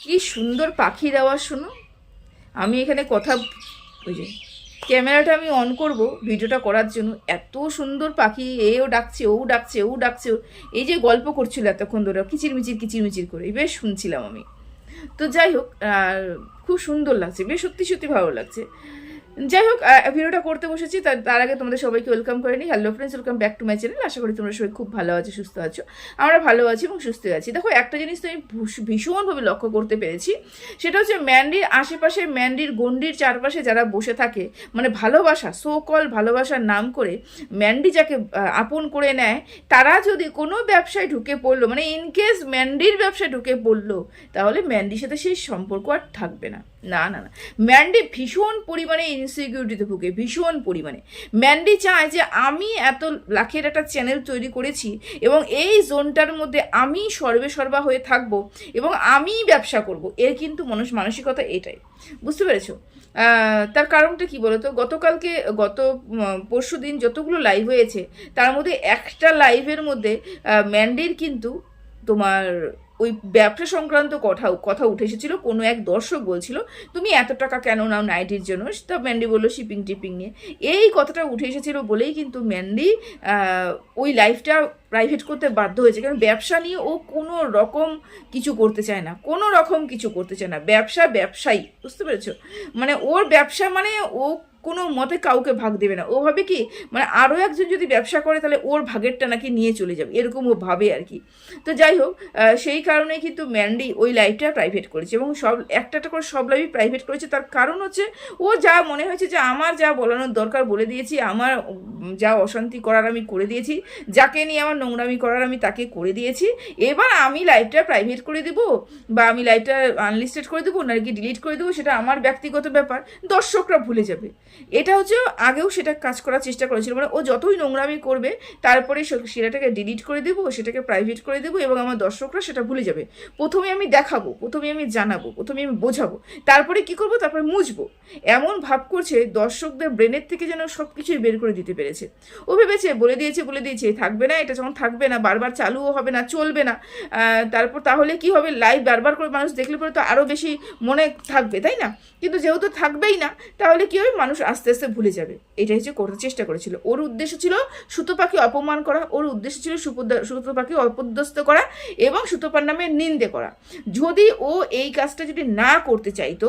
কি সুন্দর পাখির আওয়াজ শোনো। আমি এখানে কথা, ওই যে ক্যামেরাটা আমি অন করব ভিডিওটা করার জন্য, এত সুন্দর পাখি, এও ডাকছে ও ডাকছে ও ডাকছে, এই যে গল্প করছিল এতক্ষণ ধরে কিচিরমিচির করে, বেশ শুনছিলাম আমি। তো যাই হোক, খুব সুন্দর লাগছে, বেশ সত্যি সত্যি ভালো লাগছে। যাই হোক, ভিডিওটা করতে বসেছি, তার আগে তোমাদের সবাইকে ওয়েলকাম করে নিই। Hello friends, welcome back to my channel. আশা করি তোমরা সবাই খুব ভালো আছো, সুস্থ আছো। আমরা ভালো আছি এবং সুস্থ আছি। দেখো, একটা জিনিস তো আমি ভীষণভাবে লক্ষ্য করতে পেরেছি, সেটা হচ্ছে ম্যান্ডির আশেপাশে, ম্যান্ডির গণ্ডির চারপাশে যারা বসে থাকে, মানে ভালোবাসা, সো কল ভালোবাসার নাম করে ম্যান্ডি যাকে আপন করে নেয়, তারা যদি কোনো ব্যবসায় ঢুকে পড়লো, মানে ইনকেস ম্যান্ডির ব্যবসায় ঢুকে পড়লো, তাহলে ম্যান্ডির সাথে সেই সম্পর্ক আর থাকবে না। না না না, ম্যান্ডি ভীষণ পরিমাণে ইনসিকিউরিটিতে ভুগে, ভীষণ পরিমাণে। ম্যান্ডি চায় যে আমি এত লাখের একটা চ্যানেল তৈরি করেছি এবং এই জোনটার মধ্যে আমি সর্বা হয়ে থাকবো এবং আমি ব্যবসা করব, এর কিন্তু মানসিকতা এটাই, বুঝতে পেরেছো? তার কারণটা কি বলতো, গত পরশু দিন যতগুলো লাইভ হয়েছে, তার মধ্যে একটা লাইভের মধ্যে ম্যান্ডির কিন্তু তোমার ওই ব্যবসা সংক্রান্ত কথা উঠে এসেছিল। কোনো এক দর্শক বলছিল, তুমি এত টাকা কেন নাও নাইটির জন্য? তা ম্যান্ডি বললো শিপিং টিপিং নিয়ে। এই কথাটা উঠে এসেছিল বলেই কিন্তু ম্যান্ডি ওই লাইফটা প্রাইভেট করতে বাধ্য হয়েছে। কারণ ব্যবসা নিয়ে ও কোনো রকম কিছু করতে চায় না, কোনো রকম কিছু করতে চায় না। ব্যবসায়ী, বুঝতে পেরেছো? মানে ওর ব্যবসা, মানে ও কোনো মতে কাউকে ভাগ দেবে না। ও ভাবে কি, মানে আরও একজন যদি ব্যবসা করে তাহলে ওর ভাগেরটা নাকি নিয়ে চলে যাবে, এরকম ও ভাবে আর কি। তো যাই হোক, সেই কারণে কিন্তু ম্যান্ডি ওই লাইভটা প্রাইভেট করেছে এবং একটা করে সব লাইভই প্রাইভেট করেছে। তার কারণ হচ্ছে, ও যা মনে হয়েছে যে আমার যা বলানোর দরকার বলে দিয়েছি, আমার যা অশান্তি করার আমি করে দিয়েছি, যাকে নিয়ে আমার নোংরামি করার আমি তাকে করে দিয়েছি। এবার আমি লাইভটা প্রাইভেট করে দেবো বা আমি লাইভটা আনলিস্টেড করে দেবো নাকি ডিলিট করে দেবো, সেটা আমার ব্যক্তিগত ব্যাপার, দর্শকরা ভুলে যাবে। এটা হচ্ছে, আগেও সেটা কাজ করার চেষ্টা করেছিল। মানে ও যতই নোংরামি করবে, তারপরে সেটাকে ডিলিট করে দেবো, সেটাকে প্রাইভেট করে দেবো এবং আমার দর্শকরা সেটা ভুলে যাবে। প্রথমে আমি দেখাবো, প্রথমে আমি জানাবো, প্রথমে আমি বোঝাবো, তারপরে কি করবো, তারপরে মুছবো। এমন ভাব করছে দর্শকদের ব্রেনের থেকে যেন সব কিছুই বের করে দিতে পেরেছে। ও ভেবেছে বলে দিয়েছে থাকবে না, এটা যখন থাকবে না, বারবার চালুও হবে না, চলবে না, তারপর তাহলে কি হবে, লাইভ বারবার করে মানুষ দেখলে পরে তো আরও বেশি মনে থাকবে, তাই না? কিন্তু যেহেতু থাকবেই না, তাহলে কি হবে, মানুষ আস্তে আস্তে ভুলে যাবে। এটাই হচ্ছে করতে চেষ্টা করেছিল। ওর উদ্দেশ্য ছিল সুতোপাকে অপমান করা, ওর উদ্দেশ্য ছিল সুতোপাকে অপদস্থ করা এবং সুতোপার নামে নিন্দে করা। যদি ও এই কাজটা যদি না করতে চাইতো,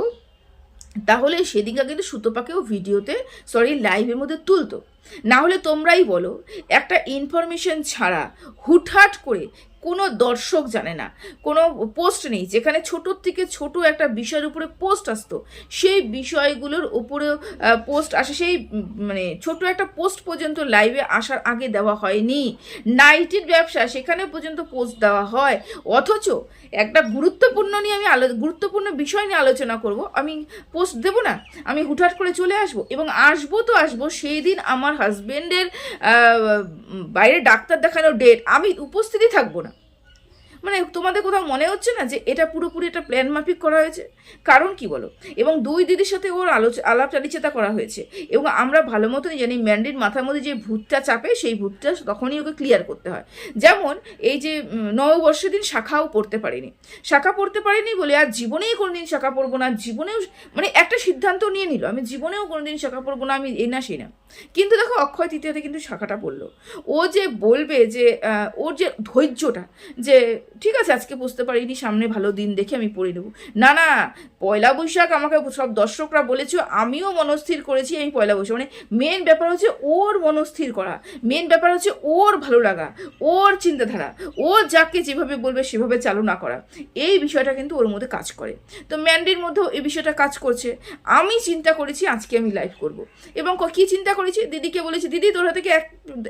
তাহলে সেদিনকে কিন্তু সুতোপাকেও লাইভের মধ্যে তুলতো। না হলে তোমরাই বলো, একটা ইনফরমেশন ছাড়া হুটহাট করে, কোনো দর্শক জানে না, কোনো পোস্ট নেই, যেখানে ছোটোর থেকে ছোট একটা বিষয়ের উপরে পোস্ট আসতো, সেই বিষয়গুলোর উপরেও পোস্ট আসে, সেই মানে ছোট একটা পোস্ট পর্যন্ত লাইভে আসার আগে দেওয়া হয়নি। নাইটির ব্যবসা, সেখানে পর্যন্ত পোস্ট দেওয়া হয়। অথচ একটা গুরুত্বপূর্ণ বিষয় নিয়ে আলোচনা করব, আমি পোস্ট দেব না, আমি হুটহাট করে চলে আসবো এবং আসবো সেই দিন আমার হাজবেন্ডের বাইরে ডাক্তার দেখানোর ডেট, আমি উপস্থিতি থাকবো না। মানে তোমাদের কোথাও মনে হচ্ছে না যে এটা পুরোপুরি একটা প্ল্যান মাফিক করা হয়েছে? কারণ কি বলো, এবং দুই দিদির সাথে ওর আলাপ চালিচেতা করা হয়েছে এবং আমরা ভালো মতনই জানি ম্যান্ডির মাথার মধ্যে যে ভূতটা চাপে, সেই ভূতটা তখনই ওকে ক্লিয়ার করতে হয়। যেমন এই যে নববর্ষের দিন শাখা পড়তে পারিনি বলে আর জীবনেই কোনোদিন শাখা পড়বো না, জীবনেও মানে একটা সিদ্ধান্ত নিয়ে নিল, আমি জীবনেও কোনোদিন শাখা পড়বো না, আমি এই না সেই না। কিন্তু দেখো, অক্ষয় তৃতীয়াতে কিন্তু শাখাটা পড়লো। ও যে বলবে যে ওর যে ধৈর্যটা, যে ঠিক আছে আজকে বুঝতে পারিনি, সামনে ভালো দিন দেখে আমি পড়ে নেবো। না না, পয়লা বৈশাখ আমাকে সব দর্শকরা বলেছে, আমিও মনস্থির করেছি আমি পয়লা বৈশাখ, মানে মেন ব্যাপার হচ্ছে ওর মনস্থির করা, মেন ব্যাপার হচ্ছে ওর ভালো লাগা, ওর চিন্তাধারা, ও যাকে যেভাবে বলবে সেভাবে চালনা করা, এই বিষয়টা কিন্তু ওর মধ্যে কাজ করে। তো ম্যান্ডির মধ্যেও এই বিষয়টা কাজ করছে। আমি চিন্তা করেছি আজকে আমি লাইভ করব এবং কি চিন্তা করেছি, দিদিকে বলেছি, দিদি তোর হাতে কি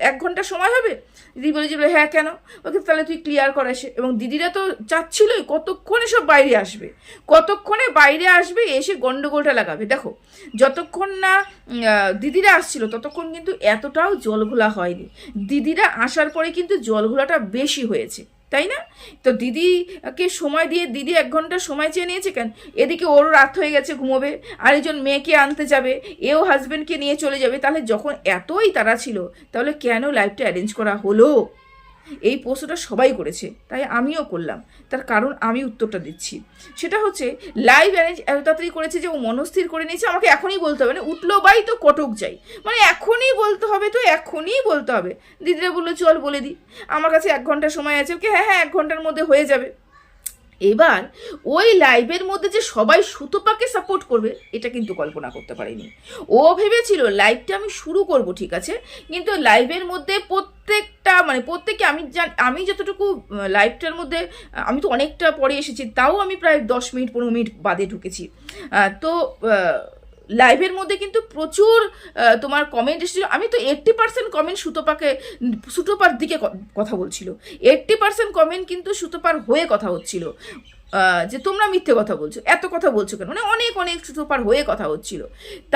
এক ঘন্টা সময় হবে? দিদি বলেছিল হ্যাঁ, কেন? ওকে তাহলে তুই ক্লিয়ার কর এসে। এবং দিদিরা তো চাচ্ছিলই কতক্ষণে সব কতক্ষণে বাইরে আসবে, এসে গন্ডগোলটা লাগাবে। দেখো, যতক্ষণ না দিদিরা আসছিল ততক্ষণ কিন্তু এতটাও জলঘোলা হয়নি, দিদিরা আসার পরে কিন্তু জলঘোলাটা বেশি হয়েছে, তাই না? তো দিদিকে সময় দিয়ে দিদি 1 ঘন্টা সময় চেয়ে নিয়েছে কেন? এদিকে ওর রাত হয়ে গেছে, ঘুমোবে, আর একজন মেয়েকে আনতে যাবে, এও হাজব্যান্ডকে নিয়ে চলে যাবে। তাহলে যখন এতই তারা ছিল, তাহলে কেন লাইভটা অ্যারেঞ্জ করা হলো? এই প্রশ্নটা সবাই করেছে, তাই আমিও করলাম। তার কারণ আমি উত্তরটা দিচ্ছি। সেটা হচ্ছে লাইভ অ্যারেঞ্জ এত তাড়াতাড়ি করেছে যে ও মনস্থির করে নিয়েছে আমাকে এখনই বলতে হবে, মানে উঠলো বাই তো কটক যাই, মানে এখনই বলতে হবে, তো এখনই বলতে হবে। দিদিরা বললো চল বলে দিই, আমার কাছে 1 ঘন্টা সময় আছে। ওকে হ্যাঁ 1 ঘন্টার মধ্যে হয়ে যাবে। এবার ওই লাইভের মধ্যে যে সবাই সুতপাকে সাপোর্ট করবে এটা কিন্তু কল্পনা করতে পারিনি। ও ভেবেছিল লাইভটা আমি শুরু করব ঠিক আছে, কিন্তু লাইভের মধ্যে প্রত্যেককে আমি যতটুকু লাইভটার মধ্যে, আমি তো অনেকটা পরে এসেছি, তাও আমি প্রায় 10 মিনিট 15 মিনিট বাদে ঢুকেছি। তো লাইভের মধ্যে কিন্তু প্রচুর তোমার কমেন্ট এসেছিল। আমি তো 80% কমেন্ট সুতপার দিকে কথা বলছিল, 80% কমেন্ট কিন্তু সুতপার হয়ে কথা হচ্ছিল, যে তোমরা মিথ্যে কথা বলছো, এত কথা বলছো কেন, মানে অনেক অনেক সুতপার হয়ে কথা হচ্ছিল।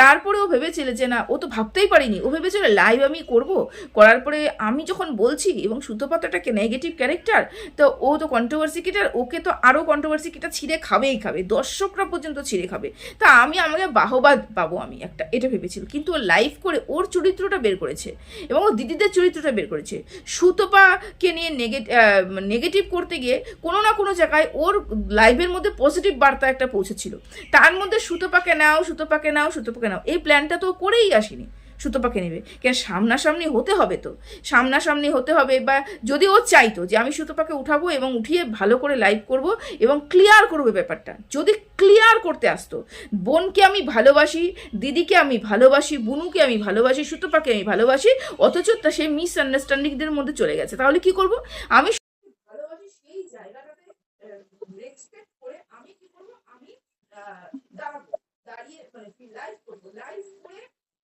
তারপরে ও ভেবেছিল যে না, ও তো ভাবতেই পারিনি, ও ভেবেছিল লাইভ আমি করার পরে আমি যখন বলছি, এবং সুতপা তো একটা নেগেটিভ ক্যারেক্টার, তো ও তো কন্ট্রোভার্সি ক্রিয়েটার, ওকে তো আরও কন্ট্রোভার্সি ক্রিয়েটার ছিঁড়ে খাবেই খাবে, দর্শকরা পর্যন্ত ছিঁড়ে খাবে। তা আমাকে বাহবা পাবো আমি এটা ভেবেছিল। কিন্তু ও লাইভ করে ওর চরিত্রটা বের করেছে এবং ও দিদিদের চরিত্রটা বের করেছে। সুতপাকে নিয়ে নেগেটিভ করতে গিয়ে কোনো না কোনো জায়গায় ওর লাইভের মধ্যে পজিটিভ বার্তা একটা পৌঁছেছিল। তার মধ্যে সুতপাকে নাও, এই প্ল্যানটা তো করেই আসেনি সুতপাকে নেবে, কেন সামনাসামনি হতে হবে, তো সামনাসামনি হতে হবে। বা যদি ও চাইতো যে আমি সুতপাকে উঠাবো এবং উঠিয়ে ভালো করে লাইভ করব এবং ক্লিয়ার করবে ব্যাপারটা, যদি ক্লিয়ার করতে আসতো, বোনকে আমি ভালোবাসি, দিদিকে আমি ভালোবাসি, বুনুকে আমি ভালোবাসি, সুতপাকে আমি ভালোবাসি, অথচ তা সেই মিসআন্ডারস্ট্যান্ডিংদের মধ্যে চলে গেছে, তাহলে কি করব? আমি ভালোবাসি সেই জায়গাটাতে রেসপেক্ট করে আমি কি করব, আমি দাঁড়াবো, দাঁড়িয়ে মানে লাইভ করবো, লাইভ করে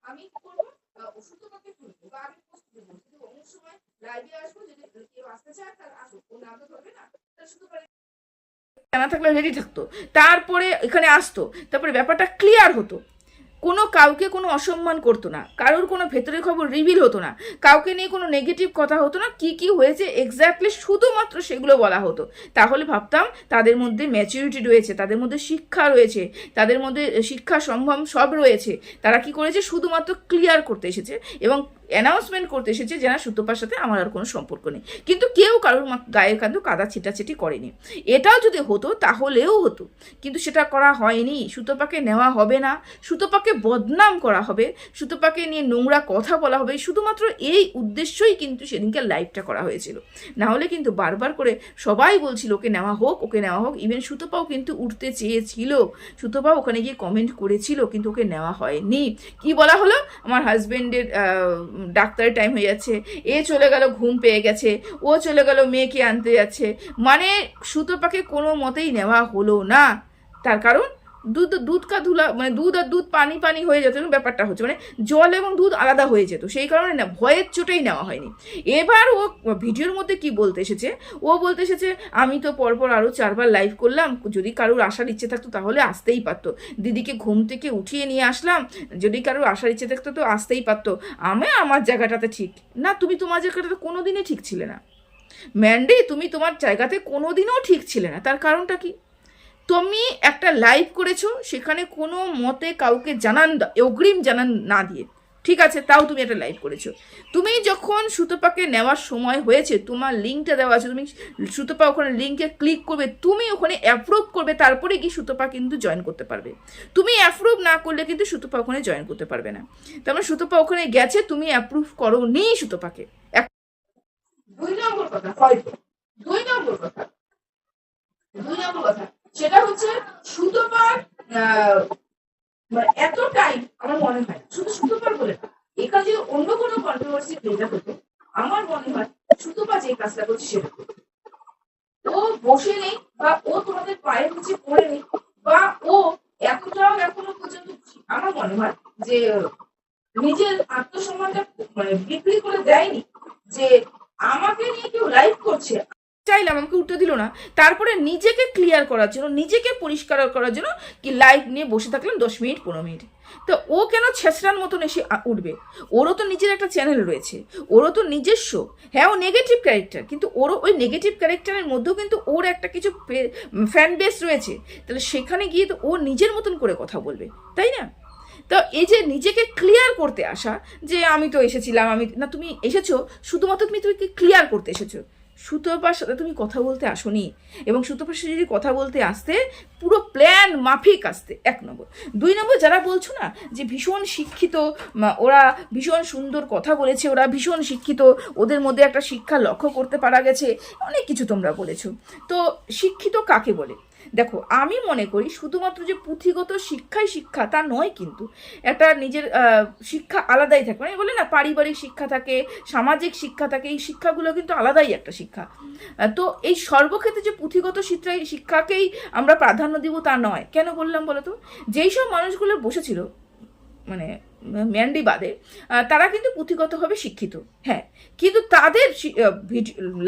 আমি কি করবো, সুতপাকে তুলবো বা আমি পোস্ট দেবো, কিন্তু অন্য সময় লাইভে আসবো, যদি কেউ আসতে চায় তার আসুক, ও না তো ধরবে না, তার সুতপাকে জানা থাকলে রেডি থাকতো, তারপরে এখানে আসতো, তারপরে ব্যাপারটা ক্লিয়ার হতো, কোনো কাউকে কোনো অসম্মান করতো না, কারোর কোনো ভেতরের খবর রিভিল হতো না, কাউকে নিয়ে কোনো নেগেটিভ কথা হতো না, কি কি হয়েছে এক্স্যাক্টলি শুধুমাত্র সেগুলো বলা হতো। তাহলে ভাবতাম তাদের মধ্যে ম্যাচুরিটি রয়েছে, তাদের মধ্যে শিক্ষা রয়েছে, তাদের মধ্যে শিক্ষা সম্ভব সব রয়েছে। তারা কি করেছে, শুধুমাত্র ক্লিয়ার করতে এসেছে এবং অ্যানাউন্সমেন্ট করতে এসেছে যে না, সুতপার সাথে আমার আর কোনো সম্পর্ক নেই, কিন্তু কেউ কারোর গায়ের কাঁদু কাদা ছিটাছিটি করেনি। এটাও যদি হতো তাহলেও হতো, কিন্তু সেটা করা হয়নি। সুতপাকে নেওয়া হবে না, সুতপাকে বদনাম করা হবে, সুতপাকে নিয়ে নোংরা কথা বলা হবে, শুধুমাত্র এই উদ্দেশ্যই কিন্তু সেদিনকে লাইভটা করা হয়েছিল। না হলে কিন্তু বারবার করে সবাই বলছিল ওকে নেওয়া হোক, ওকে নেওয়া হোক। ইভেন সুতপাও কিন্তু উঠতে চেয়েছিল, সুতপাও ওখানে গিয়ে কমেন্ট করেছিল, কিন্তু ওকে নেওয়া হয়নি। কি বলা হলো, আমার হাজবেন্ডের ডাক্তারের টাইম হয়ে যাচ্ছে, এ চলে গেল, ঘুম পেয়ে গেছে, ও চলে গেল, মেয়েকে আনতে যাচ্ছে, মানে সুতপাকে কোনো মতেই নেওয়া হলো না। তার কারণ দুধ কা ধুলা, মানে দুধ আর দুধ পানি পানি হয়ে যেত, ব্যাপারটা হচ্ছে মানে জল এবং দুধ আলাদা হয়ে যেত, সেই কারণে না ভয়ের চোটেই নেওয়া হয়নি। এবার ও ভিডিওর মধ্যে কি বলতে এসেছে, ও বলতে এসেছে আমি তো পরপর আরও 4বার লাইভ করলাম, যদি কারোর আসার ইচ্ছে থাকতো তাহলে আসতেই পারতো, দিদিকে ঘুম থেকে উঠিয়ে নিয়ে আসলাম, যদি কারোর আসার ইচ্ছে থাকতো তো আসতেই পারতো, আমি আমার জায়গাটাতে ঠিক না। তুমি তোমার জায়গাটাতে কোনো দিনই ঠিক ছিলে না ম্যান্ডি, তুমি তোমার জায়গাতে কোনো দিনও ঠিক ছিলে না। তার কারণটা কি, তুমি একটা লাইভ করেছো, সেখানে কোনো মতে কাউকে অগ্রিম জানান না দিয়ে, ঠিক আছে, তাও তুমি একটা লাইভ করেছো। তুমি যখন সুতপাকে নেওয়ার সময় হয়েছে, তোমার লিঙ্কটা দেওয়া আছে, তুমি সুতপা ওখানে লিঙ্কে ক্লিক করবে, তুমি ওখানে অ্যাপ্রুভ করবে, তারপরে কি সুতপা কিন্তু জয়েন করতে পারবে। তুমি অ্যাপ্রুভ না করলে কিন্তু সুতপা ওখানে জয়েন করতে পারবে না। তার মানে সুতপা ওখানে গেছে, তুমি অ্যাপ্রুভ করো নি সুতপাকে। 2 নম্বর কথা, হয়তো 2 নম্বর কথা সেটা হচ্ছে সুতপার মানে এত টাইম আমার মনে হয় শুধু সুতপার বলে না, এখানে যদি অন্য কোনো কন্ট্রোভার্সি ক্রিয়েট হতো, আমার মনে হয় সুতপা যে কাজটা করছে সেটা ও বসে নেই, বা ও তোমাদের পায়ের নিচে পড়ে নেই, বা ও এতটাও এখনো পর্যন্ত আমার মনে হয় যে নিজের আত্মসম্মানটা মানে বিক্রি করে দেয়নি, যে আমাকে নিয়ে কেউ লাইভ করছে, চাইলাম আমাকে উঠতে দিল না, তারপরে নিজেকে ক্লিয়ার করার জন্য, নিজেকে পরিষ্কার করার জন্য কি লাইভ নিয়ে বসে থাকলাম 10 মিনিট 15 মিনিট। তো ও কেন ছেঁচড়ার মতন এসে উঠবে? ওরও তো নিজের একটা চ্যানেল রয়েছে, ওরও তো নিজস্ব, হ্যাঁ ও নেগেটিভ ক্যারেক্টার, কিন্তু ওরও ওই নেগেটিভ ক্যারেক্টারের মধ্যেও কিন্তু ওর একটা কিছু ফ্যান বেস রয়েছে, তাহলে সেখানে গিয়ে তো ও নিজের মতন করে কথা বলবে, তাই না? তো এই যে নিজেকে ক্লিয়ার করতে আসা, যে আমি তো এসেছিলাম, আমি না, তুমি এসেছো শুধুমাত্র তুমি ক্লিয়ার করতে এসেছো। সুতপার সাথে তুমি কথা বলতে আসোনি, এবং সুতপার সাথে যদি কথা বলতে আসতে পুরো প্ল্যান মাফিক আসতে, 1 নম্বর। 2 নম্বর, যারা বলছো না যে ভীষণ শিক্ষিত, ওরা ভীষণ সুন্দর কথা বলেছে, ওরা ভীষণ শিক্ষিত, ওদের মধ্যে একটা শিক্ষা লক্ষ্য করতে পারা গেছে, অনেক কিছু তোমরা বলেছো। তো শিক্ষিত কাকে বলে? দেখো, আমি মনে করি শুধুমাত্র যে পুঁথিগত শিক্ষাই শিক্ষা তা নয়, কিন্তু একটা নিজের শিক্ষা আলাদাই থাকে, মানে বলে না পারিবারিক শিক্ষা থাকে, সামাজিক শিক্ষা থাকে, এই শিক্ষাগুলো কিন্তু আলাদাই একটা শিক্ষা। তো এই সর্বক্ষেত্রে যে পুঁথিগত শিক্ষাকেই আমরা প্রাধান্য দিব তা নয়। কেন বললাম বলো তো? যেই সব মানুষগুলো বসেছিল মানে ম্যান্ডি বাদে, তারা কিন্তু পুঁথিগতভাবে শিক্ষিত, হ্যাঁ, কিন্তু তাদের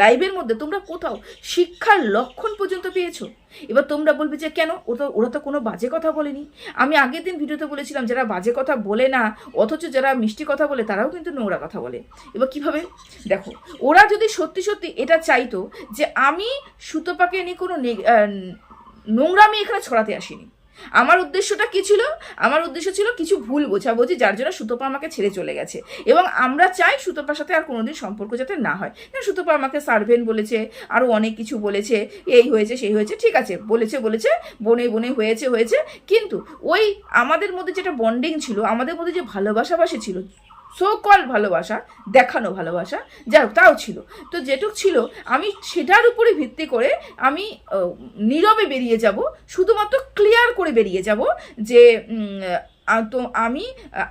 লাইভের মধ্যে তোমরা কোথাও শিক্ষার লক্ষণ পর্যন্ত পেয়েছো? এবার তোমরা বলবে যে কেন, ওরা তো কোনো বাজে কথা বলেনি। আমি আগের দিন ভিডিওতে বলেছিলাম যারা বাজে কথা বলে না অথচ যারা মিষ্টি কথা বলে তারাও কিন্তু নোংরা কথা বলে। এবার কিভাবে? দেখো, ওরা যদি সত্যি সত্যি এটা চাইতো যে আমি সুতপাকে নিয়ে কোনো নোংরামি এখানে ছড়াতে আসিনি, আমার উদ্দেশ্যটা কি ছিল? আমার উদ্দেশ্য ছিল কিছু ভুল বোঝাবুঝি, যার জন্য সুতপা আমাকে ছেড়ে চলে গেছে, এবং আমরা চাই সুতপার সাথে আর কোনোদিন সম্পর্ক যাতে না হয়। সুতপা আমাকে সার্ভেন্ট বলেছে, আরও অনেক কিছু বলেছে, এই হয়েছে সেই হয়েছে, ঠিক আছে, বলেছে বনে বনে হয়েছে, কিন্তু ওই আমাদের মধ্যে যেটা বন্ডিং ছিল, আমাদের মধ্যে যে ভালোবাসাবাসি ছিল, সো কল ভালোবাসা, দেখানো ভালোবাসা, যাই হোক তাও ছিল। তো যেটুক ছিল আমি সেটার উপরে ভিত্তি করে আমি নীরবে বেরিয়ে যাব, শুধুমাত্র ক্লিয়ার করে বেরিয়ে যাব যে তো আমি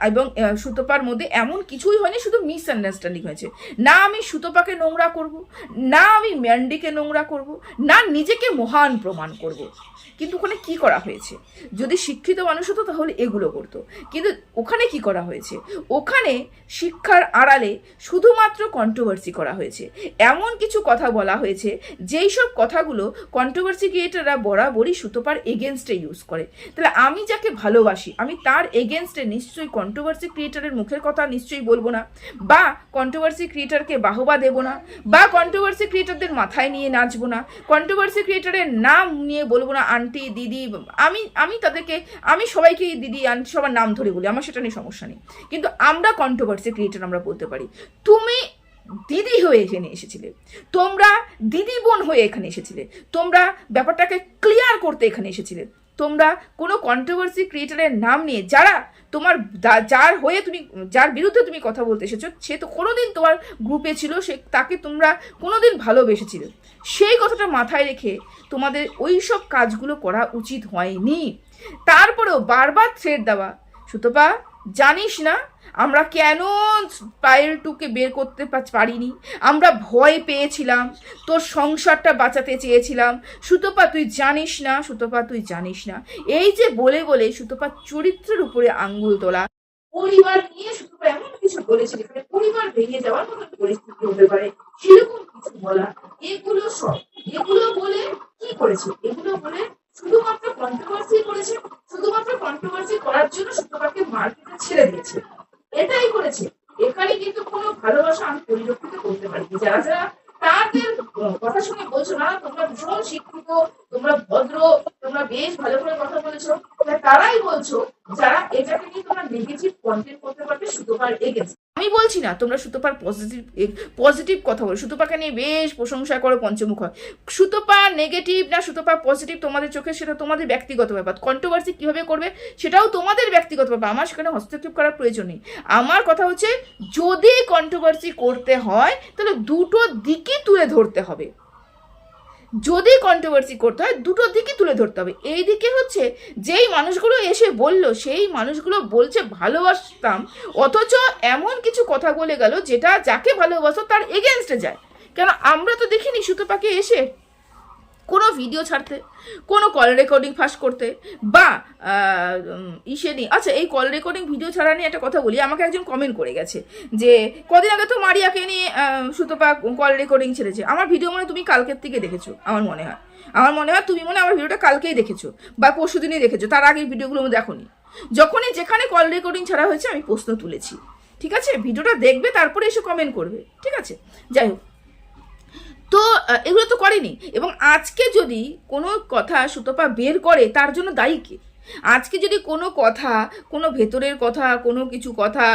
এবং সুতপার মধ্যে এমন কিছুই হয়নি, শুধু মিসআন্ডারস্ট্যান্ডিং হয়েছে। না আমি সুতপাকে নোংরা করব, না আমি ম্যান্ডিকে নোংরা করব, না নিজেকে মহান প্রমাণ করব। কিন্তু ওখানে কি করা হয়েছে? যদি শিক্ষিত মানুষ হতো তাহলে এগুলো করতো, কিন্তু ওখানে কি করা হয়েছে? ওখানে শিক্ষার আড়ালে শুধুমাত্র কন্ট্রোভার্সি করা হয়েছে, এমন কিছু কথা বলা হয়েছে যেই সব কথাগুলো কন্ট্রোভার্সি ক্রিয়েটাররা বরাবরই সুতপার এগেনস্টে ইউজ করে। তাহলে আমি যাকে ভালোবাসি আমি তার এগেনস্টে নিশ্চয়ই কন্ট্রোভার্সি ক্রিয়েটারের মুখের কথা নিশ্চয়ই বলবো না, বা কন্ট্রোভার্সি ক্রিয়েটারকে বাহবা দেবো না, বা কন্ট্রোভার্সি ক্রিয়েটারদের মাথায় নিয়ে নাচবো না, কন্ট্রোভার্সি ক্রিয়েটারের নাম নিয়ে বলবো না আন্টি দিদি। আমি তাদেরকে, আমি সবাইকে দিদি আন্টি সবার নাম ধরে বলি, আমার সেটা নিয়ে সমস্যা নেই, কিন্তু আমরা কন্ট্রোভার্সি ক্রিয়েটার আমরা বলতে পারি। তুমি দিদি হয়ে এখানে এসেছিলে, তোমরা দিদি বোন হয়ে এখানে এসেছিলে, তোমরা ব্যাপারটাকে ক্লিয়ার করতে এখানে এসেছিলে, তোমরা কোনো কন্ট্রোভার্সি ক্রিয়েটারের নাম নিয়ে যারা তোমার যার হয়ে তুমি, যার বিরুদ্ধে তুমি কথা বলতে এসেছো, সে তো কোনোদিন তোমার গ্রুপে ছিল, সে তাকে তোমরা কোনোদিন ভালোবেসেছিলে, সেই কথাটা মাথায় রেখে তোমাদের ওই সব কাজগুলো করা উচিত হয়নি। তারপরেও বারবার থ্রেড দেওয়া, সুতপা জানিস না আমরা কেন পায়েল টুকে বের করতে পারিনি, আমরা ভয় পেয়েছিলাম, তোর সংসারটা বাঁচাতে চেয়েছিলাম, সুতপা তুই জানিস না, সুতপা তুই জানিস না, এই যে বলে বলে সুতপার চরিত্রের উপরে আঙ্গুল তোলা, পরিবার নিয়ে সুতপা এমন কিছু বলেছিল পরিবার ভেঙে যাওয়ার মতো পরিস্থিতি হতে পারে সেরকম কিছু বলা, এগুলো বলে কি করেছে? এগুলো বলে শুধুমাত্র কন্ট্রোভার্সি করেছে, শুধুমাত্র কন্ট্রোভার্সি করার জন্য সুতপাকে মার্কেটে ছেড়ে দিয়েছে, এটাই করেছে। এখানে কিন্তু কোনো ভালোবাসা আমি পরিলক্ষিত করতে পারি। যারা যারা তাদের কথা শুনে বলছো না তোমরা ভীষণ শিক্ষিত, তোমরা ভদ্র, তোমরা বেশ ভালো করে কথা বলেছো, তারাই বলছো যারা এটাকে নিয়ে তোমরা নেগেটিভ কন্টেন্ট করতে পারবে সুতপার এগেন্স্ট। আমি বলছি না তোমরা সুতপার পজিটিভ কথা বলো, সুতপাকে নিয়ে বেশ প্রশংসা করো, পঞ্চমুখ হয়। সুতপা নেগেটিভ না সুতপা পজিটিভ তোমাদের চোখে সেটা তোমাদের ব্যক্তিগত ব্যাপার, কন্ট্রোভার্সি কিভাবে করবে সেটাও তোমাদের ব্যক্তিগত ব্যাপার, আমার সেখানে হস্তক্ষেপ করার প্রয়োজন নেই। আমার কথা হচ্ছে যদি কন্ট্রোভার্সি করতে হয় তাহলে দুটো দিকই তুলে ধরতে হবে, যদি কন্ট্রোভার্সি করতে হয় দুটো দিকই তুলে ধরতে হবে। এই দিকে হচ্ছে যেই মানুষগুলো এসে বলল সেই মানুষগুলো বলছে ভালোবাসতাম, অথচ এমন কিছু কথা বলে গেল যেটা যাকে ভালোবাসো তার এগেনস্টে যায়। কেন আমরা তো দেখিনি সুতপাকে এসে কোনো ভিডিও ছাড়তে, কোনো কল রেকর্ডিং ফাঁস করতে, বা ইসে নিয়ে। আচ্ছা, এই কল রেকর্ডিং ভিডিও ছাড়া নিয়ে একটা কথা বলি, আমাকে একজন কমেন্ট করে গেছে যে কদিন আগে তো মারিয়াকে নিয়ে সুতপা কল রেকর্ডিং ছেড়েছে, আমার ভিডিও মনে তুমি কালকের থেকে দেখেছো, আমার মনে হয় তুমি আমার ভিডিওটা কালকেই দেখেছো বা পরশু দিনই দেখেছো, তার আগের ভিডিওগুলো আমি দেখোনি। যখনই যেখানে কল রেকর্ডিং ছাড়া হয়েছে আমি প্রশ্ন তুলেছি, ঠিক আছে, ভিডিওটা দেখবে তারপরে এসে কমেন্ট করবে, ঠিক আছে। যাই হোক, তো এগুলো তো করেনি, এবং আজকে যদি কোনো কথা সুতপা বের করে তার জন্য দায়ী কে? আজকে যদি কোনো কথা, কোনো ভেতরের কথা, কোনো কিছু কথা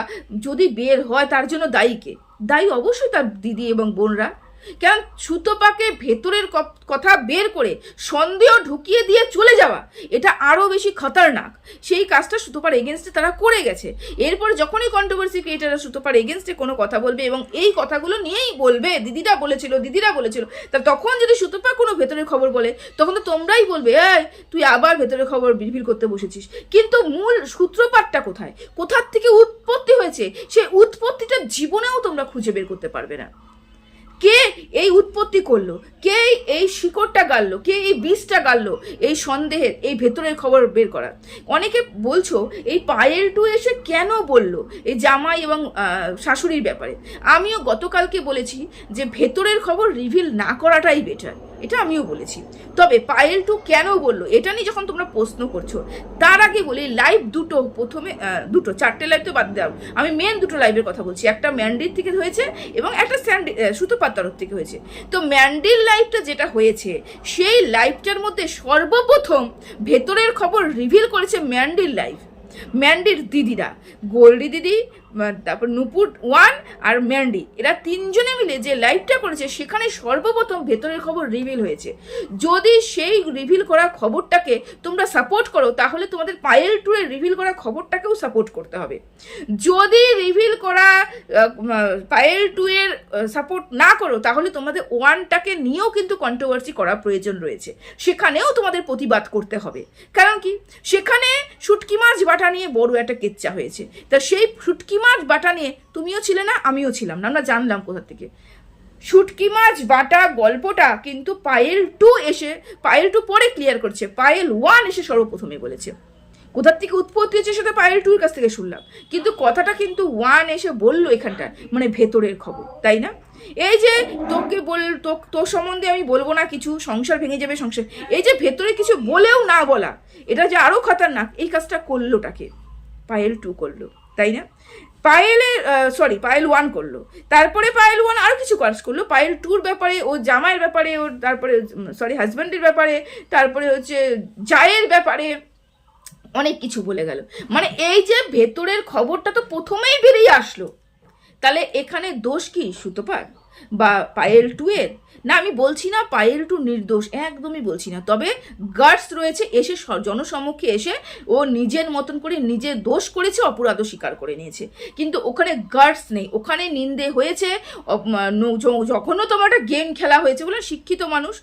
যদি বের হয়, তার জন্য দায়ী কে? দায়ী অবশ্যই তার দিদি এবং বোনরা। কারণ সুতপাকে ভেতরের কথা বের করে সন্দেহ ঢুকিয়ে দিয়ে চলে যাওয়া, এটা আরও বেশি খতরনাক। সেই কাজটা সুতপার এগেনস্টে তারা করে গেছে। এরপরে যখনই কন্ট্রোভার্সি ক্রিয়েটাররা সুতপার এগেনস্টে কোনো কথা বলবে এবং এই কথাগুলো নিয়েই বলবে দিদিরা বলেছিল, তা তখন যদি সুতপা কোনো ভেতরের খবর বলে, তখন তো তোমরাই বলবে এই তুই আবার ভেতরের খবর রিভিল করতে বসেছিস। কিন্তু মূল সূত্রপাতটা কোথায়, কোথার থেকে উৎপত্তি হয়েছে, সেই উৎপত্তিটা জীবনেও তোমরা খুঁজে বের করতে পারবে না। কে এই উৎপত্তি করলো, কে এই শিকড়টা গাড়লো, কে এই বীজটা গাড়লো এই সন্দেহের, এই ভেতরের খবর বের করা। অনেকে বলছো এই পায়েল টু এসে কেন বললো এই জামাই এবং শাশুড়ির ব্যাপারে। আমিও গতকালকে বলেছি যে ভেতরের খবর রিভিল না করাটাই বেটার, এটা আমিও বলেছি। তবে পায়েল টু কেন বললো এটা নিয়ে যখন তোমরা প্রশ্ন করছো, তার আগে বলি লাইভ দুটো, প্রথমে দুটো, চারটে লাইভ তো বাদ দাও, আমি মেন দুটো লাইভের কথা বলছি। একটা ম্যান্ডির থেকে হয়েছে এবং একটা সুতপার তরফ থেকে হয়েছে। তো ম্যান্ডির লাইভটা যেটা হয়েছে, সেই লাইভটার মধ্যে সর্বপ্রথম ভেতরের খবর রিভিল করেছে ম্যান্ডির লাইভ, ম্যান্ডির দিদিরা, গোল্ডি দিদি, তারপর নুপুর ওয়ান আর ম্যান্ডি, এরা তিনজনে মিলে যে লাইভটা করেছে সেখানে সর্বপ্রথম ভেতরের খবর রিভিল হয়েছে। যদি সেই রিভিল করা খবরটাকে তোমরা সাপোর্ট করো, তাহলে তোমাদের পায়েল টুয়ের রিভিল করা খবরটাকেও সাপোর্ট করতে হবে। যদি রিভিল করা পায়েল টুয়ের সাপোর্ট না করো, তাহলে তোমাদের ওয়ানটাকে নিয়েও কিন্তু কন্ট্রোভার্সি করা প্রয়োজন রয়েছে, সেখানেও তোমাদের প্রতিবাদ করতে হবে। কারণ কি, সেখানে শুটকি মাছ বাটা নিয়ে বড় একটা কেচ্চা হয়েছে। তা সেই শুটকি মাছ বাটা নিয়ে তুমিও ছিলে না, আমিও ছিলাম না, আমরা জানলাম কোথা থেকে। শুটকি মাছ বাটা গল্পটা কিন্তু পায়েল টু এসে, পায়েল টু পরে ক্লিয়ার করছে, পায়েল ওয়ান এসে সর্বপ্রথমে বলেছে। কোথার থেকে উৎপত্তি হচ্ছে সেটা পায়েল টুর কাছ থেকে শুনলাম, কিন্তু কথাটা কিন্তু ওয়ান এসে বললো এখানটা, মানে ভেতরের খবর, তাই না? এই যে তোকে তোর সম্বন্ধে আমি বলবো না কিছু, সংসার ভেঙে যাবে সংসার, এই যে ভেতরে কিছু বলেও না বলা, এটা যে আরো খতরনাক। এই কাজটা করলোটাকে পায়েল টু করলো, তাই না? পায়েল ওয়ান করলো, তারপরে পায়েল ওয়ান আরো কিছু কাজ করলো পায়েল টুর ব্যাপারে, ও জামাইয়ের ব্যাপারে, ওর তারপরে হাজব্যান্ডের ব্যাপারে, তারপরে হচ্ছে জায়ের ব্যাপারে, অনেক কিছু বলে গেল। মানে এই যে ভেতরের খবরটা তো প্রথমেই বেরিয়ে আসলো, তাহলে এখানে দোষ কি সুতপার বা পায়েল টু এর? না, আমি বলছি না পায়েল টু নির্দোষ, একদমই বলছি না। তবে গার্ডস রয়েছে, এসে জনসম্মুখে এসে ও নিজের মতন করে নিজের দোষ করেছে, অপরাধও স্বীকার করে নিয়েছে। কিন্তু ওখানে গার্ডস নেই, ওখানে নিন্দে হয়েছে। যখনও তোমার একটা গেম খেলা হয়েছে, বলে শিক্ষিত মানুষ,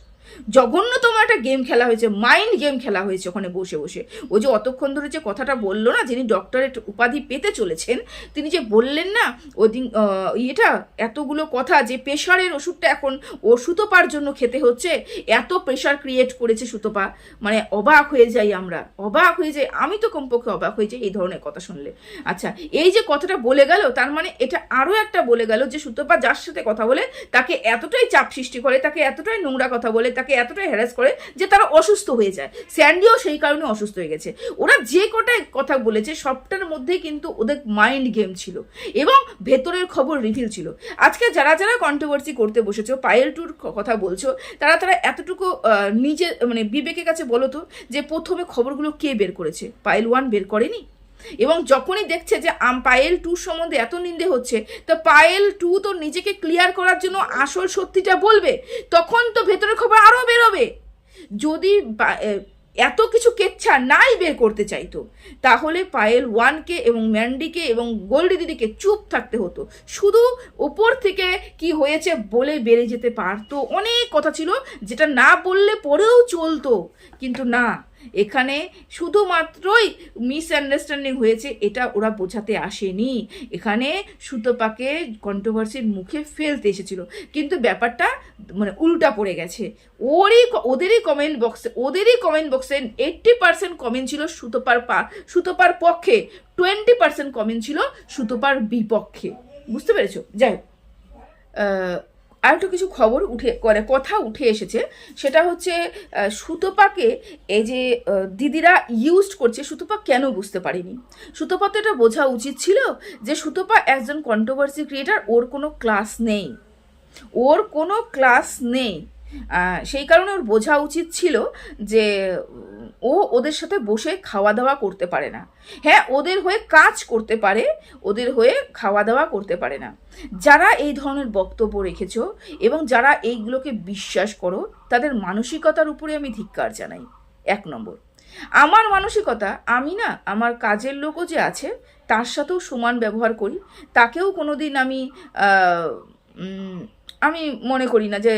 জঘন্যতম একটা গেম খেলা হয়েছে, মাইন্ড গেম খেলা হয়েছে ওখানে বসে বসে। ও যে অতক্ষণ ধরে যে কথাটা বললো না, যিনি ডক্টরেট উপাধি পেতে চলেছেন, তিনি যে বললেন না ওদিন এটা এতগুলো কথা, যে প্রেশারের ওষুধটা এখন ও সুতপার জন্য খেতে হচ্ছে, এত প্রেশার ক্রিয়েট করেছে সুতপা, মানে অবাক হয়ে যাই আমরা, অবাক হয়ে যাই আমি, তো কমপক্ষে অবাক হয়ে যাই এই ধরনের কথা শুনলে। আচ্ছা, এই যে কথাটা বলে গেল, তার মানে এটা আরও একটা বলে গেল যে সুতপা যার সাথে কথা বলে তাকে এতটাই চাপ সৃষ্টি করে, তাকে এতটাই নোংরা কথা বলে, তাকে এতটাই হ্যারাস করে যে তারা অসুস্থ হয়ে যায়। স্যান্ডিও সেই কারণে অসুস্থ হয়ে গেছে। ওরা যে কটায় কথা বলেছে সবটার মধ্যেই কিন্তু ওদের মাইন্ড গেম ছিল এবং ভেতরের খবর রিভিল ছিল। আজকে যারা যারা কন্ট্রোভার্সি করতে বসেছো, পায়েল টুর কথা বলছো, তারা এতটুকু নিজে মানে বিবেকের কাছে বলো তো, যে প্রথমে খবরগুলো কে বের করেছে? পায়েল ওয়ান বের করেনি। এবং যখনই দেখছে যে পায়েল টুর সম্বন্ধে এত নিন্দে হচ্ছে, তো পায়েল টু তো নিজেকে ক্লিয়ার করার জন্য আসল সত্যিটা বলবে, তখন তো ভেতরের খবর আরও বেরোবে। যদি এত কিছু কেচ্ছা নাই বের করতে চাইতো, তাহলে পায়েল ওয়ানকে এবং ম্যান্ডিকে এবং গোল্ডি দিদিকে চুপ থাকতে হতো, শুধু উপর থেকে কি হয়েছে বলে বেড়ে যেতে পারতো। অনেক কথা ছিল যেটা না বললে পরেও চলতো, কিন্তু না, এখানে শুধুমাত্রই মিসআন্ডারস্ট্যান্ডিং হয়েছে, এটা ওরা বোঝাতে আসেনি। এখানে সুতপাকে কন্ট্রোভার্সির মুখে ফেলতে এসেছিল, কিন্তু ব্যাপারটা মানে উল্টা পড়ে গেছে। ওদেরই কমেন্ট বক্সে 80% কমেন্ট ছিল সুতপার পক্ষে, 20% কমেন্ট ছিল সুতপার বিপক্ষে। বুঝতে পেরেছো? যাই হোক, আর একটু কিছু খবর কথা উঠে এসেছে, সেটা হচ্ছে সুতপাকে এই যে দিদিরা ইউজ করছে, সুতপা কেন বুঝতে পারেনি? সুতপা তো এটা বোঝা উচিত ছিল যে সুতপা একজন কন্ট্রোভার্সি ক্রিয়েটার, ওর কোনো ক্লাস নেই। সেই কারণে ওর বোঝা উচিত ছিল যে ও ওদের সাথে বসে খাওয়া দাওয়া করতে পারে না। হ্যাঁ, ওদের হয়ে কাজ করতে পারে, ওদের হয়ে খাওয়া দাওয়া করতে পারে না। যারা এই ধরনের বক্তব্য রেখেছো এবং যারা এইগুলোকে বিশ্বাস করো, তাদের মানসিকতার উপরে আমি ধিক্কার জানাই। 1 নম্বর, আমার মানসিকতা, আমি না আমার কাজের লোকও যে আছে তার সাথেও সমান ব্যবহার করি। তাকেও কোনো দিন আমি মনে করি না যে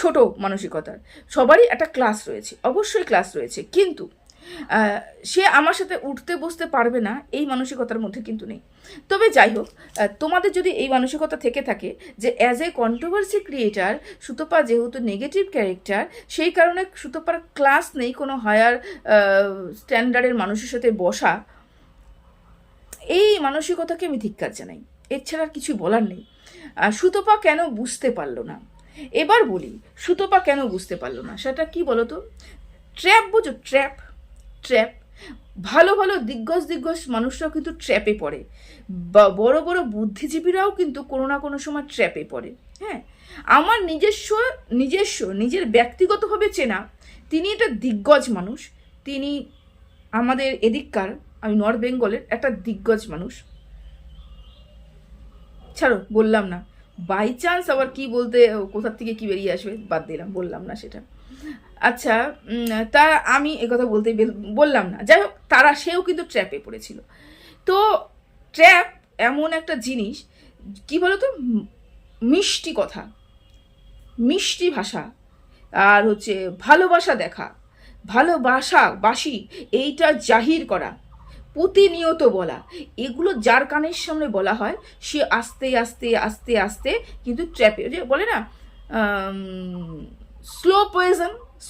ছোট মানসিকতার। সবারই একটা ক্লাস রয়েছে, অবশ্যই ক্লাস রয়েছে, কিন্তু সে আমার সাথে উঠতে বসতে পারবে না এই মানসিকতার মধ্যে কিন্তু নেই। তবে যাই হোক, তোমাদের যদি এই মানসিকতা থেকে থাকে যে as a controversy creator Sutapa যেহেতু নেগেটিভ ক্যারেক্টার, সেই কারণে সুতপার ক্লাস নেই কোনো হায়ার স্ট্যান্ডার্ডের মানুষের সাথে বসা, এই মানসিকতাকে আমি ধিক্কার জানাই। এছাড়া আর কিছু বলার নেই। সুতপা কেন বুঝতে পারলো না, এবার বলি সুতপা কেন বুঝতে পারলো না সেটা কি বলো তো? ট্র্যাপ, বুঝো? ট্র্যাপ ভালো ভালো দিগ্গজ মানুষরাও কিন্তু ট্র্যাপে পড়ে, বড় বড় বুদ্ধিজীবীরাও কিন্তু কোনো না কোনো সময় ট্র্যাপে পড়ে। হ্যাঁ, আমার নিজের ব্যক্তিগতভাবে চেনা, তিনি একটা দিগ্গজ মানুষ, তিনি আমাদের এদিককার, আমি নর্থ বেঙ্গলের একটা দিগ্গজ মানুষ। ছাড়ো, বললাম না, বাই চান্স আবার কি বলতে কোথার থেকে কি বেরিয়ে আসবে, বাদ দিলাম, বললাম না সেটা। আচ্ছা, তা আমি একথা বললাম না। যাই হোক, সেও কিন্তু ট্র্যাপে পড়েছিল। তো ট্র্যাপ এমন একটা জিনিস, কি বলতো, মিষ্টি কথা, মিষ্টি ভাষা, আর হচ্ছে ভালোবাসা দেখা, ভালোবাসি এইটা জাহির করা, প্রতিনিয়ত বলা, এগুলো যার কানের সামনে বলা হয় সে আস্তে আস্তে আস্তে আস্তে কিন্তু ট্র্যাপে, যে বলে না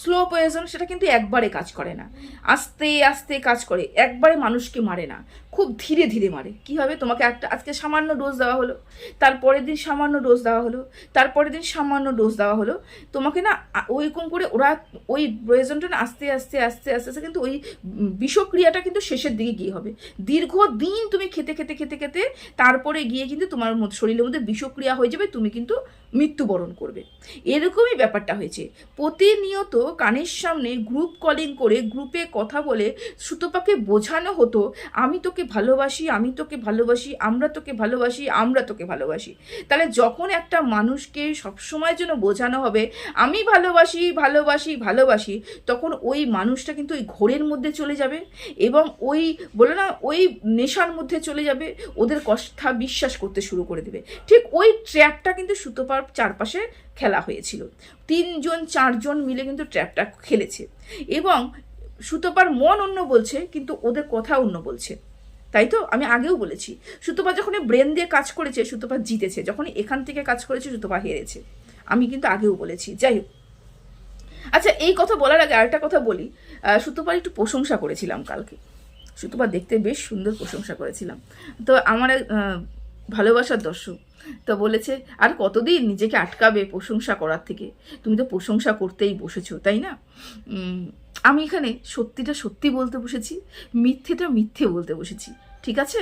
স্লো পয়েজন, সেটা কিন্তু একবারে কাজ করে না, আস্তে আস্তে কাজ করে, একবারে মানুষকে মারে না, খুব ধীরে ধীরে মারে। কী হবে, তোমাকে আজকে সামান্য ডোজ দেওয়া হলো, তারপরের দিন সামান্য ডোজ দেওয়া হলো, তারপরের দিন সামান্য ডোজ দেওয়া হলো, তোমাকে না ওইরকম করে ওরা ওই প্রয়োজনটা না আস্তে আস্তে আস্তে আস্তে আস্তে কিন্তু ওই বিষক্রিয়াটা কিন্তু শেষের দিকে গিয়ে হবে। দীর্ঘদিন তুমি খেতে খেতে খেতে খেতে তারপরে গিয়ে কিন্তু তোমার শরীরের মধ্যে বিষক্রিয়া হয়ে যাবে, তুমি কিন্তু মৃত্যুবরণ করবে। এরকমই ব্যাপারটা হয়েছে। প্রতিনিয়ত কানের সামনে গ্রুপ কলিং করে গ্রুপে কথা বলে সুতপাকে বোঝানো হতো, আমি তোকে ভালোবাসি, আমি তোকে ভালোবাসি, আমরা তোকে ভালোবাসি, আমরা তোকে ভালোবাসি। তাহলে যখন একটা মানুষকে সবসময় যেন বোঝানো হবে আমি ভালোবাসি ভালোবাসি ভালোবাসি, তখন ওই মানুষটা কিন্তু ওই ঘোরের মধ্যে চলে যাবে এবং ওই বলে না ওই নেশার মধ্যে চলে যাবে, ওদের কথা বিশ্বাস করতে শুরু করে দেবে। ঠিক ওই ট্র্যাপটা কিন্তু সুতপার চারপাশে খেলা হয়েছিল। 3-4 মিলে কিন্তু ট্র্যাপটা খেলেছে এবং সুতপার মন অন্য বলছে কিন্তু ওদের কথা অন্য বলছে। তাই তো আমি আগেও বলেছি, সুতপা যখন ব্রেন দিয়ে কাজ করেছে সুতপা জিতেছে, যখন এখান থেকে কাজ করেছে সুতপা হেরেছে, আমি কিন্তু আগেও বলেছি। যাই হোক, আচ্ছা, এই কথা বলার আগে আরেকটা কথা বলি। সুতপার একটু প্রশংসা করেছিলাম কালকে, সুতপা দেখতে বেশ সুন্দর প্রশংসা করেছিলাম। তো আমার ভালোবাসার দর্শক তো বলেছে, আর কতদিন নিজেকে আটকাবে প্রশংসা করার থেকে, তুমি তো প্রশংসা করতেই বসেছো, তাই না? আমি এখানে সত্যিটা সত্যি বলতে বসেছি, মিথ্যেটা মিথ্যে বলতে বসেছি, ঠিক আছে?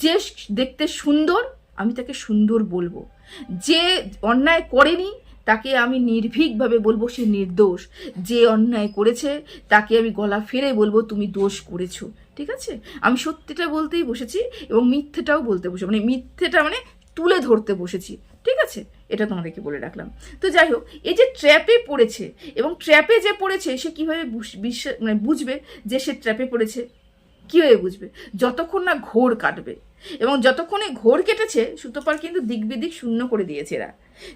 যে দেখতে সুন্দর আমি তাকে সুন্দর বলবো, যে অন্যায় করেনি তাকে আমি নির্ভীকভাবে বলবো সে নির্দোষ, যে অন্যায় করেছে তাকে আমি গলা ফেরে বলবো তুমি দোষ করেছো, ঠিক আছে? আমি সত্যিটা বলতেই বসেছি এবং মিথ্যেটাও বলতে বসে, মানে মিথ্যেটা মানে তুলে ধরতে বসেছি, ঠিক আছে? এটা তোমাদেরকে বলে রাখলাম। তো যাই হোক, এই যে ট্র্যাপে পড়েছে এবং ট্র্যাপে যে পড়েছে সে কীভাবে বুঝবে যে সে ট্র্যাপে পড়েছে? কীভাবে বুঝবে? যতক্ষণ না ঘোর কাটবে, এবং যতক্ষণে ঘোর কেটেছে সুতপার কিন্তু দিক বিদিক শূন্য করে দিয়েছে এরা।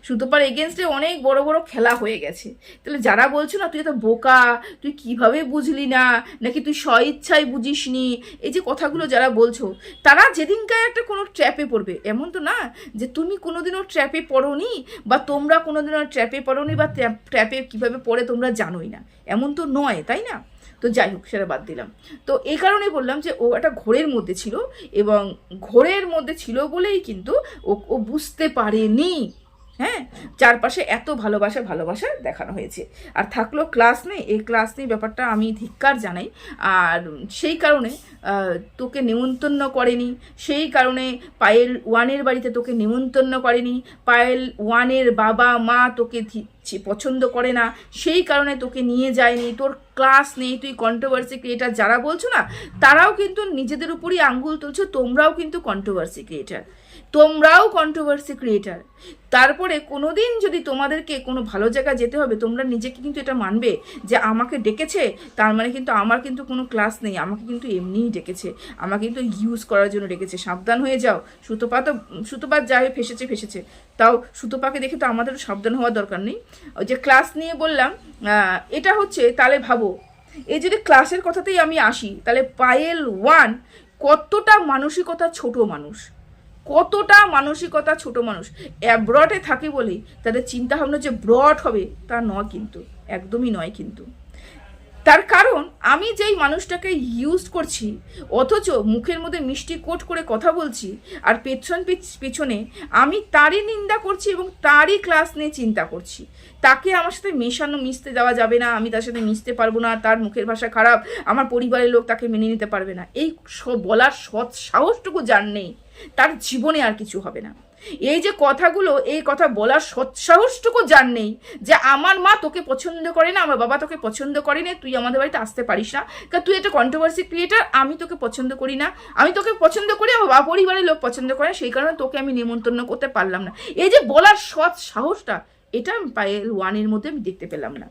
সুতপার এগেনস্টে অনেক বড় বড় খেলা হয়ে গেছে। তাহলে যারা বলছো না তুই তো বোকা, তুই কিভাবে বুঝলি না, নাকি তুই স্বইচ্ছায় বুঝিসনি, এই যে কথাগুলো যারা বলছো, তারা যেদিনকায় একটা কোনো ট্র্যাপে পড়বে, এমন তো না যে তুমি কোনোদিনও ট্র্যাপে পড়োনি বা তোমরা কোনোদিনও ট্র্যাপে পড়োনি বা ট্র্যাপে কীভাবে পড়ে তোমরা জানোই না, এমন তো নয়, তাই না? তো যাই হোক, সেটা বাদ দিলাম। তো এই কারণে বললাম যে ও একটা ঘোরের মধ্যে ছিল এবং ঘোরের মধ্যে ছিল বলেই কিন্তু ও বুঝতে পারেনি হ্যাঁ, চারপাশে এত ভালোবাসা ভালোবাসা দেখানো হয়েছে, আর থাকলো ক্লাস নেই, এই ক্লাস নেই ব্যাপারটা আমি ধিক্কার জানাই। আর সেই কারণে তোকে নেমন্তন্ন করেনি, সেই কারণে পায়েল ওয়ানের বাড়িতে তোকে নেমন্তন্ন করেনি, পায়েল ওয়ানের বাবা মা তোকে পছন্দ করে না, সেই কারণে তোকে নিয়ে যায়নি, তোর ক্লাস নেই, তুই কন্ট্রোভার্সি ক্রিয়েটার। যারা বলছো না তারাও কিন্তু নিজেদের উপরই আঙ্গুল তুলছো, তোমরাও কিন্তু কন্ট্রোভার্সি ক্রিয়েটার, তোমরাও কন্ট্রোভার্সি ক্রিয়েটার। তারপরে কোনোদিন যদি তোমাদেরকে কোনো ভালো জায়গায় যেতে হবে, তোমরা নিজেকে কিন্তু এটা মানবে যে আমাকে ডেকেছে, তার মানে কিন্তু আমার কিন্তু কোনো ক্লাস নেই, আমাকে কিন্তু এমনিই ডেকেছে, আমাকে কিন্তু ইউজ করার জন্য ডেকেছে। সাবধান হয়ে যাও। সুতপা যা হয়ে ফেসেছে, তাও সুতপাকে দেখে তো আমাদেরও সাবধান হওয়ার দরকার নেই। ওই যে ক্লাস নিয়ে বললাম, এটা হচ্ছে, তাহলে ভাবো এই যদি ক্লাসের কথাতেই আমি আসি, তাহলে পায়েল ওয়ান কতটা মানসিকতা ছোট মানুষ, কতটা মানসিকতা ছোট মানুষ। অ্যাব্রডে থাকে বলেই তাদের চিন্তাভাবনা যে ব্রড হবে তা নয়, কিন্তু একদমই নয়। কিন্তু তার কারণ আমি যেই মানুষটাকে ইউজ করছি, অথচ মুখের মধ্যে মিষ্টি কোট করে কথা বলছি, আর পেছনে আমি তারই নিন্দা করছি এবং তারই ক্লাস নিয়ে চিন্তা করছি। তাকে আমার সাথে মিশতে দেওয়া যাবে না, আমি তার সাথে মিশতে পারবো না, তার মুখের ভাষা খারাপ, আমার পরিবারের লোক তাকে মেনে নিতে পারবে না, এই বলার সৎ সাহসটুকু যার নেই, তার জীবনে আর কিছু হবে না। এই যে কথাগুলো, এই কথা বলার সৎসাহসটুকু যার নেই যে আমার মা তোকে পছন্দ করে না, আমার বাবা তোকে পছন্দ করে না, তুই আমাদের বাড়িতে আসতে পারিস না, কারণ তুই একটা কন্ট্রোভার্সি ক্রিয়েটার, আমি তোকে পছন্দ করি না, আমি তোকে পছন্দ করি, আমার বাবা পরিবারের লোক পছন্দ করে, সেই কারণে তোকে আমি নিমন্ত্রণ করতে পারলাম না। এই যে বলার সৎ সাহসটা, এটা পায়েল ওয়ানের মধ্যে আমি দেখতে পেলাম না।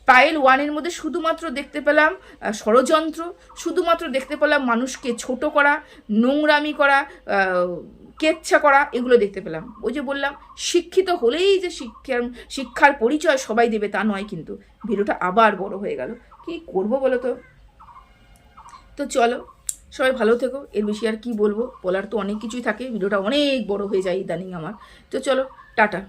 পায়েল ওয়ানের মধ্যে শুধুমাত্র দেখতে পেলাম ষড়যন্ত্র, শুধুমাত্র দেখতে পেলাম মানুষকে ছোট করা, নোংরামি করা, কেচ্ছা করা, এগুলো দেখতে পেলাম। ওই যে বললাম, শিক্ষিত হলেই যে শিক্ষার পরিচয় সবাই দেবে তা নয়। কিন্তু ভিডিওটা আবার বড় হয়ে গেল, কি করব বলো তো। তো চলো, সবাই ভালো থেকো, এর বেশি আর কি বলবো, বলার তো অনেক কিছুই থাকে, ভিডিওটা অনেক বড় হয়ে যায় ইদানিং আমার। তো চলো, টাটা।